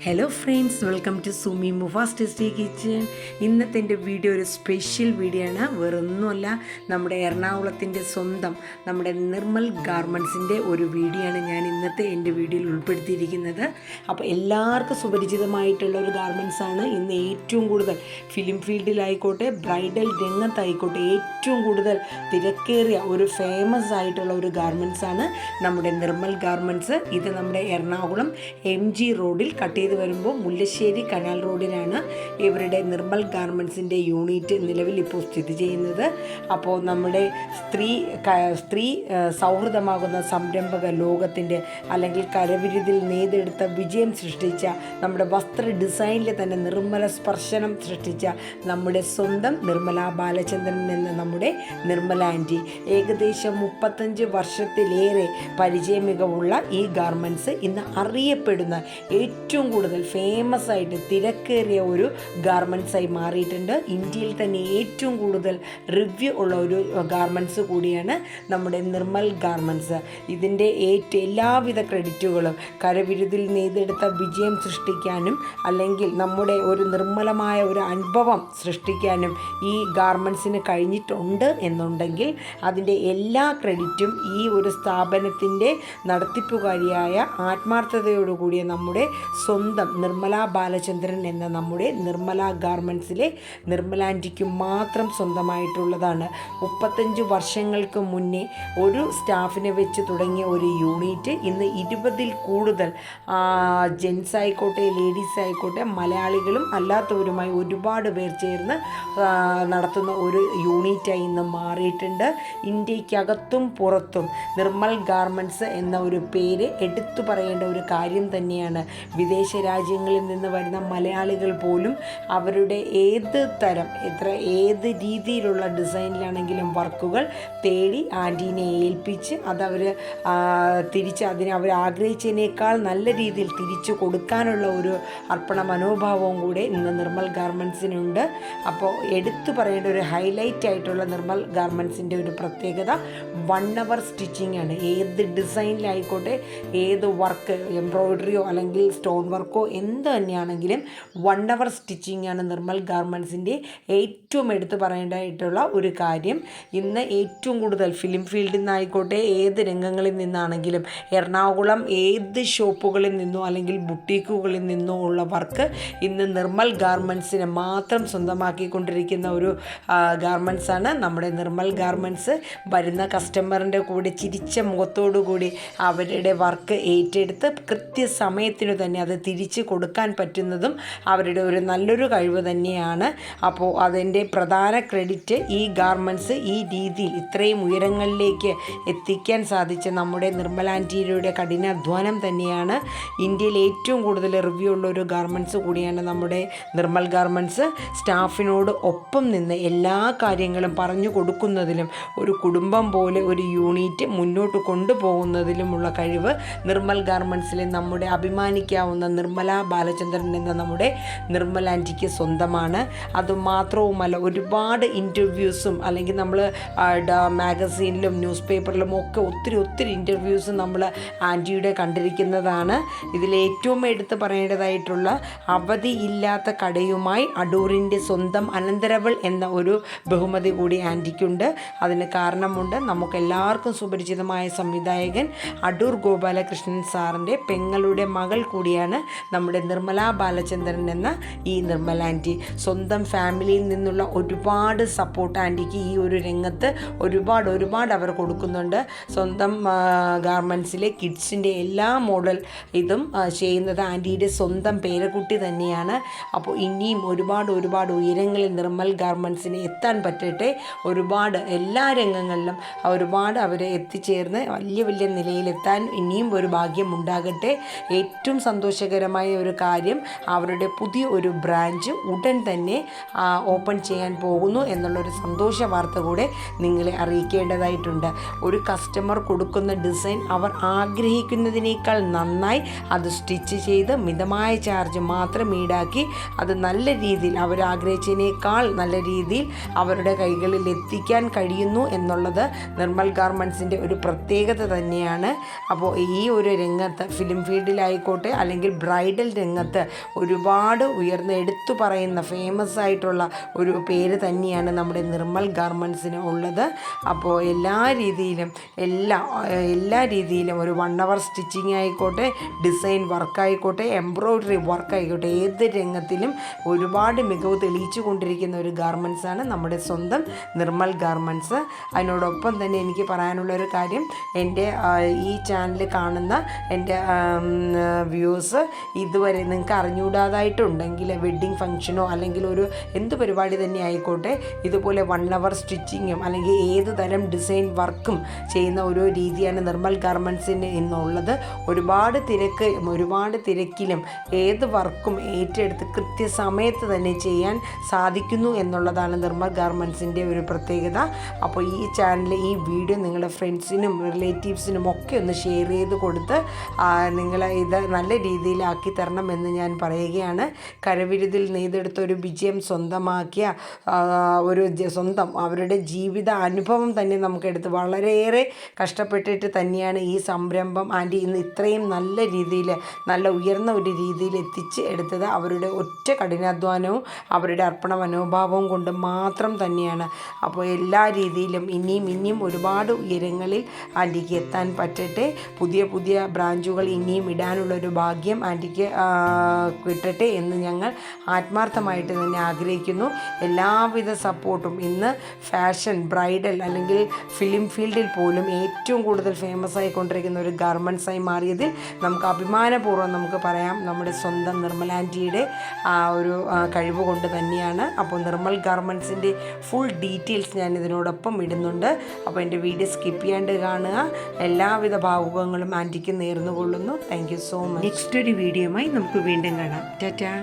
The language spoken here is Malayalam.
Hello friends, welcome to Sumi Mufas Tasty Kitchen. ഇന്നത്തെ എൻ്റെ വീഡിയോ ഒരു സ്പെഷ്യൽ വീഡിയോ ആണ്. വേറൊന്നുമല്ല, നമ്മുടെ എറണാകുളത്തിൻ്റെ സ്വന്തം നമ്മുടെ നിർമ്മൽ ഗാർമെൻറ്റ്സിൻ്റെ ഒരു വീഡിയോ ആണ് ഞാൻ ഇന്നത്തെ എൻ്റെ വീഡിയോയിൽ ഉൾപ്പെടുത്തിയിരിക്കുന്നത്. അപ്പോൾ എല്ലാവർക്കും സുപരിചിതമായിട്ടുള്ള ഒരു ഗാർമെൻറ്റ്സാണ്. ഇന്ന് ഏറ്റവും കൂടുതൽ ഫിലിം ഫീൽഡിലായിക്കോട്ടെ, ബ്രൈഡൽ രംഗത്തായിക്കോട്ടെ ഏറ്റവും കൂടുതൽ തിരക്കേറിയ ഒരു ഫേമസ് ആയിട്ടുള്ള ഒരു ഗാർമെൻറ്റ്സാണ് നമ്മുടെ നിർമ്മൽ ഗാർമെൻറ്റ്സ്. ഇത് നമ്മുടെ എറണാകുളം MG റോഡിൽ കട്ട് ചെയ്ത് വരുമ്പോൾ മുല്ലശ്ശേരി കനാൽ റോഡിലാണ് ഇവരുടെ നിർമ്മൽ ഗാർമെൻറ്റ്സിൻ്റെ യൂണിറ്റ് നിലവിൽ ഇപ്പോൾ സ്ഥിതി ചെയ്യുന്നത്. അപ്പോൾ നമ്മുടെ സ്ത്രീ സൗഹൃദമാകുന്ന സംരംഭക ലോകത്തിൻ്റെ അല്ലെങ്കിൽ കരവിരുതിൽ നെയ്തെടുത്ത വിജയം സൃഷ്ടിച്ച നമ്മുടെ വസ്ത്ര ഡിസൈനിൽ തന്നെ നിർമ്മല സ്പർശനം സൃഷ്ടിച്ച നമ്മുടെ സ്വന്തം നിർമ്മല ബാലചന്ദ്രൻ എന്ന നമ്മുടെ നിർമ്മല ആൻറ്റി. ഏകദേശം 35 വർഷത്തിലേറെ പരിചയ മികവുള്ള ഈ ഗാർമെൻറ്റ്സ് ഇന്ന് അറിയപ്പെടുന്ന ഏറ്റവും കൂടുതൽ ഫേമസ് ആയിട്ട് തിരക്കേറിയ ഒരു ഗാർമെൻറ്റ്സായി മാറിയിട്ടുണ്ട്. ഇന്ത്യയിൽ തന്നെ ഏറ്റവും കൂടുതൽ റിവ്യൂ ഉള്ള ഒരു ഗാർമെൻറ്റ്സ് കൂടിയാണ് നമ്മുടെ നിർമ്മൽ ഗാർമെൻറ്റ്സ്. ഇതിൻ്റെ എല്ലാവിധ ക്രെഡിറ്റുകളും കരവിരുതിൽ നെയ്തെടുത്ത വിജയം സൃഷ്ടിക്കാനും അല്ലെങ്കിൽ നമ്മുടെ ഒരു നിർമ്മലമായ ഒരു അനുഭവം സൃഷ്ടിക്കാനും ഈ ഗാർമെൻറ്റ്സിന് കഴിഞ്ഞിട്ടുണ്ട് എന്നുണ്ടെങ്കിൽ അതിൻ്റെ എല്ലാ ക്രെഡിറ്റും ഈ ഒരു സ്ഥാപനത്തിൻ്റെ നടത്തിപ്പുകാരിയായ ആത്മാർത്ഥതയോടുകൂടിയ നമ്മുടെ സ്വന്തം നിർമ്മല ബാലചന്ദ്രൻ എന്ന നമ്മുടെ നിർമ്മല ഗാർമെൻറ്റ്സിലെ നിർമ്മല ആൻറ്റിക്ക് മാത്രം സ്വന്തമായിട്ടുള്ളതാണ്. 35 വർഷങ്ങൾക്ക് മുന്നേ ഒരു സ്റ്റാഫിനെ വെച്ച് തുടങ്ങിയ ഒരു യൂണിറ്റ് ഇന്ന് 20-ൽ കൂടുതൽ ജെൻസ് ആയിക്കോട്ടെ, ലേഡീസ് ആയിക്കോട്ടെ, മലയാളികളും അല്ലാത്തവരുമായി ഒരുപാട് പേർ ചേർന്ന് നടത്തുന്ന ഒരു യൂണിറ്റായി ഇന്ന് മാറിയിട്ടുണ്ട്. ഇന്ത്യക്കകത്തും പുറത്തും നിർമ്മൽ ഗാർമെൻറ്റ്സ് എന്ന ഒരു പേര് എടുത്തു പറയേണ്ട ഒരു കാര്യം തന്നെയാണ്. വിദേശ രാജ്യങ്ങളിൽ നിന്ന് വരുന്ന മലയാളികൾ പോലും അവരുടെ ഏത് രീതിയിലുള്ള ഡിസൈനിലാണെങ്കിലും വർക്കുകൾ തേടി ആൻറ്റീനെ ഏൽപ്പിച്ച് അതവർ അവർ ആഗ്രഹിച്ചതിനേക്കാൾ നല്ല രീതിയിൽ തിരിച്ചു കൊടുക്കാനുള്ള ഒരു അർപ്പണ മനോഭാവവും കൂടെ ഇന്ന് നിർമ്മൽ ഗാർമെൻറ്റ്സിനുണ്ട്. അപ്പോൾ എടുത്തു പറയേണ്ട ഒരു ഹൈലൈറ്റ് ആയിട്ടുള്ള നിർമ്മൽ ഗാർമെൻറ്റ്സിൻ്റെ ഒരു പ്രത്യേകത 1 hour സ്റ്റിച്ചിങ് ആണ്. ഏത് ഡിസൈനിലായിക്കോട്ടെ, ഏത് വർക്ക്, എംബ്രോയിഡറിയോ അല്ലെങ്കിൽ സ്റ്റോൺ വർക്കോ എന്ത് തന്നെയാണെങ്കിലും 1 hour സ്റ്റിച്ചിങ് ആണ് നിർമ്മൽ ഗാർമെൻറ്റ്സിൻ്റെ ഏറ്റവും എടുത്തു പറയേണ്ടതായിട്ടുള്ള ഒരു കാര്യം. ഇന്ന് ഏറ്റവും കൂടുതൽ ഫിലിം ഫീൽഡിൽ നിന്നായിക്കോട്ടെ, ഏത് രംഗങ്ങളിൽ നിന്നാണെങ്കിലും എറണാകുളം ഏത് ഷോപ്പുകളിൽ നിന്നോ അല്ലെങ്കിൽ ബുട്ടീക്കുകളിൽ നിന്നോ ഉള്ള വർക്ക് ഇന്ന് നിർമ്മൽ ഗാർമെൻറ്റ്സിനെ മാത്രം സ്വന്തമാക്കിക്കൊണ്ടിരിക്കുന്ന ഒരു ഗാർമെൻറ്റ്സാണ് നമ്മുടെ നിർമ്മൽ ഗാർമെൻറ്റ്സ്. വരുന്ന കസ്റ്റമറിൻ്റെ കൂടെ ചിരിച്ച മുഖത്തോടു കൂടി അവരുടെ വർക്ക് ഏറ്റെടുത്ത് കൃത്യസമയത്തിന് തന്നെ അത് തിരിച്ച് കൊടുക്കാൻ പറ്റുന്നതും അവരുടെ ഒരു നല്ലൊരു കഴിവ് തന്നെയാണ്. അപ്പോൾ അതിൻ്റെ പ്രധാന ക്രെഡിറ്റ് ഈ ഗാർമെൻറ്റ്സ് ഈ രീതിയിൽ ഇത്രയും ഉയരങ്ങളിലേക്ക് എത്തിക്കാൻ സാധിച്ച നമ്മുടെ നിർമ്മല ആൻറ്റിയുടെ കഠിനാധ്വാനം തന്നെയാണ്. ഇന്ത്യയിൽ ഏറ്റവും കൂടുതൽ റിവ്യൂ ഉള്ള ഒരു ഗാർമെൻറ്റ്സ് കൂടിയാണ് നമ്മുടെ നിർമ്മൽ ഗാർമെൻറ്റ്സ്. സ്റ്റാഫിനോട് ഒപ്പം നിന്ന് എല്ലാ കാര്യങ്ങളും പറഞ്ഞു കൊടുക്കുന്നതിലും ഒരു കുടുംബം പോലെ ഒരു യൂണിറ്റ് മുന്നോട്ട് കൊണ്ടുപോകുന്നതിലുമുള്ള കഴിവ് നിർമ്മൽ ഗാർമെൻറ്റ്സിലെ നമ്മുടെ അഭിമാനിക്കാവുന്ന നിർമ്മല ബാലചന്ദ്രൻ എന്ന നമ്മുടെ നിർമ്മൽ ആൻറ്റിക്ക് സ്വന്തമാണ്. അതുമാത്രവുമല്ല, ഒരുപാട് ഇൻ്റർവ്യൂസും അല്ലെങ്കിൽ നമ്മൾ മാഗസീനിലും ന്യൂസ് പേപ്പറിലും ഒക്കെ ഒത്തിരി ഇൻ്റർവ്യൂസ് നമ്മൾ ആൻറ്റിയുടെ കണ്ടിരിക്കുന്നതാണ്. ഇതിലേറ്റവും എടുത്ത് പറയേണ്ടതായിട്ടുള്ള അവധിയില്ലാത്ത കടയുമായി അടൂരിൻ്റെ സ്വന്തം അനന്തരവൾ എന്ന ഒരു ബഹുമതി കൂടി ആൻറ്റിക്കുണ്ട്. അതിന് കാരണമുണ്ട്. നമുക്കെല്ലാവർക്കും സുപരിചിതമായ സംവിധായകൻ അടൂർ ഗോപാലകൃഷ്ണൻ സാറിൻ്റെ പെങ്ങളുടെ മകൾ കൂടിയാണ് നമ്മുടെ നിർമ്മല ബാലചന്ദ്രൻ എന്ന ഈ നിർമ്മല ആൻറ്റി. സ്വന്തം ഫാമിലിയിൽ നിന്നുള്ള ഒരുപാട് സപ്പോർട്ട് ആൻറ്റിക്ക് ഈ ഒരു രംഗത്ത് ഒരുപാട് അവർ കൊടുക്കുന്നുണ്ട്. സ്വന്തം ഗാർമെൻറ്റ്സിലെ കിഡ്സിൻ്റെ എല്ലാ മോഡൽ ഇതും ചെയ്യുന്നത് ആൻറ്റിയുടെ സ്വന്തം പേരക്കുട്ടി തന്നെയാണ്. അപ്പോൾ ഇനിയും ഒരുപാട് ഉയരങ്ങളിൽ നിർമ്മൽ ഗാർമെൻറ്റ്സിന് എത്താൻ പറ്റട്ടെ. എല്ലാ രംഗങ്ങളിലും അവരെ എത്തിച്ചേർന്ന് വലിയ നിലയിലെത്താൻ ഇനിയും ഒരു ഭാഗ്യം ഉണ്ടാകട്ടെ. ഏറ്റവും സന്തോഷകരമായ ഒരു കാര്യം, അവരുടെ പുതിയ ഒരു ബ്രാഞ്ച് ഉടൻ തന്നെ ഓപ്പൺ ചെയ്യാൻ പോകുന്നു എന്നുള്ളൊരു സന്തോഷ വാർത്ത കൂടെ നിങ്ങളെ അറിയിക്കേണ്ടതായിട്ടുണ്ട്. ഒരു കസ്റ്റമർ കൊടുക്കുന്ന ഡിസൈൻ അവർ ആഗ്രഹിക്കുന്നതിനേക്കാൾ നന്നായി അത് സ്റ്റിച്ച് ചെയ്ത് മിതമായ ചാർജ് മാത്രം ഈടാക്കി അത് നല്ല രീതിയിൽ അവരാഗ്രഹിച്ചതിനേക്കാൾ നല്ല രീതിയിൽ അവരുടെ കൈകളിൽ എത്തിക്കാൻ കഴിയുന്നു എന്നുള്ളത് നിർമ്മൽ ഗാർമെൻറ്റ്സിൻ്റെ ഒരു പ്രത്യേകത തന്നെയാണ്. അപ്പോൾ ഈ ഒരു രംഗത്ത് ഫിലിം ഫീൽഡിലായിക്കോട്ടെ അല്ലെങ്കിൽ ബ്രൈഡൽ രംഗത്ത് ഒരുപാട് ഉയർന്ന എടുത്തു പറയുന്ന ഫേമസ് ആയിട്ടുള്ള ഒരു പേര് തന്നെയാണ് നമ്മുടെ നിർമ്മൽ ഗാർമെൻറ്റ്സിന് ഉള്ളത്. അപ്പോൾ എല്ലാ രീതിയിലും ഒരു 1 hour സ്റ്റിച്ചിങ് ആയിക്കോട്ടെ, ഡിസൈൻ വർക്കായിക്കോട്ടെ, എംബ്രോയ്ഡറി വർക്കായിക്കോട്ടെ, ഏത് രംഗത്തിലും ഒരുപാട് മികവ് തെളിയിച്ചു കൊണ്ടിരിക്കുന്ന ഒരു ഗാർമെൻറ്റ്സാണ് നമ്മുടെ സ്വന്തം നിർമ്മൽ ഗാർമെൻറ്റ്സ്. അതിനോടൊപ്പം തന്നെ എനിക്ക് പറയാനുള്ളൊരു കാര്യം, എൻ്റെ ഈ ചാനൽ കാണുന്ന എൻ്റെ വ്യൂസ് ഇതുവരെ നിങ്ങൾക്ക് അറിഞ്ഞുകൂടാതായിട്ടുണ്ടെങ്കിൽ വെഡ്ഡിങ് ഫംഗ്ഷനോ അല്ലെങ്കിൽ ഒരു എന്ത് പരിപാടി തന്നെ ആയിക്കോട്ടെ, ഇതുപോലെ 1 hour സ്റ്റിച്ചിങ്ങും അല്ലെങ്കിൽ ഏത് തരം ഡിസൈൻ വർക്കും ചെയ്യുന്ന ഒരു രീതിയാണ് നിർമ്മൽ ഗാർമെൻറ്റ്സിന് ഇന്നുള്ളത്. ഒരുപാട് തിരക്കിലും ഏത് വർക്കും ഏറ്റെടുത്ത് കൃത്യസമയത്ത് തന്നെ ചെയ്യാൻ സാധിക്കുന്നു എന്നുള്ളതാണ് നിർമ്മൽ ഗാർമെൻറ്റ്സിൻ്റെ ഒരു പ്രത്യേകത. അപ്പോൾ ഈ ചാനൽ, ഈ വീഡിയോ നിങ്ങളുടെ ഫ്രണ്ട്സിനും റിലേറ്റീവ്സിനും ഒക്കെ ഒന്ന് ഷെയർ ചെയ്ത് കൊടുത്ത് നിങ്ങൾ ഇത് നല്ല രീതിയിലാക്കി തരണമെന്ന് ഞാൻ പറയുകയാണ്. കരവിരുതിൽ നെയ്തെടുത്ത ഒരു വിജയം സ്വന്തമാക്കിയ അവരുടെ ജീവിത അനുഭവം തന്നെ നമുക്കെടുത്ത് വളരെയേറെ കഷ്ടപ്പെട്ടിട്ട് തന്നെയാണ് ഈ സംരംഭം ആൻറ്റി ഇന്ന് ഇത്രയും നല്ല രീതിയിൽ, നല്ല ഉയർന്ന ഒരു രീതിയിൽ എത്തിച്ച് എടുത്തത്. അവരുടെ ഒറ്റ കഠിനാധ്വാനവും അവരുടെ അർപ്പണ മനോഭാവവും കൊണ്ട് മാത്രം തന്നെയാണ്. അപ്പോൾ എല്ലാ രീതിയിലും ഇനിയും ഒരുപാട് ഉയരങ്ങളിൽ ആൻറ്റിക്ക് എത്താൻ പറ്റട്ടെ. പുതിയ ബ്രാഞ്ചുകൾ ഇനിയും ഇടാനുള്ളൊരു ഭാഗ്യം ആൻറ്റിക്ക് കിട്ടട്ടെ എന്ന് ഞങ്ങൾ ആത്മാർത്ഥമായിട്ട് തന്നെ ആഗ്രഹിക്കുന്നു. എല്ലാവിധ സപ്പോർട്ടും ഇന്ന് ഫാഷൻ, ബ്രൈഡൽ അല്ലെങ്കിൽ ഫിലിം ഫീൽഡിൽ പോലും ഏറ്റവും കൂടുതൽ ഫേമസ് ആയിക്കൊണ്ടിരിക്കുന്ന ഒരു ഗാർമെൻറ്റ്സായി മാറിയതിൽ നമുക്ക് അഭിമാനപൂർവ്വം നമുക്ക് പറയാം നമ്മുടെ സ്വന്തം നിർമ്മൽ ആൻറ്റിയുടെ ഒരു കഴിവ് കൊണ്ട് തന്നെയാണ്. അപ്പോൾ നിർമ്മൽ ഗാർമെൻറ്റ്സിൻ്റെ ഫുൾ ഡീറ്റെയിൽസ് ഞാൻ ഇതിനോടൊപ്പം ഇടുന്നുണ്ട്. അപ്പോൾ എൻ്റെ വീഡിയോ സ്കിപ്പ് ചെയ്യാണ്ട് കാണുക. എല്ലാവിധ ഭാവുകങ്ങളും ആൻറ്റിക്ക് നേർന്നുകൊള്ളുന്നു. Thank you so much. Next ഒരു വീഡിയോയുമായി നമുക്ക് വീണ്ടും കാണാം. ടാറ്റാ.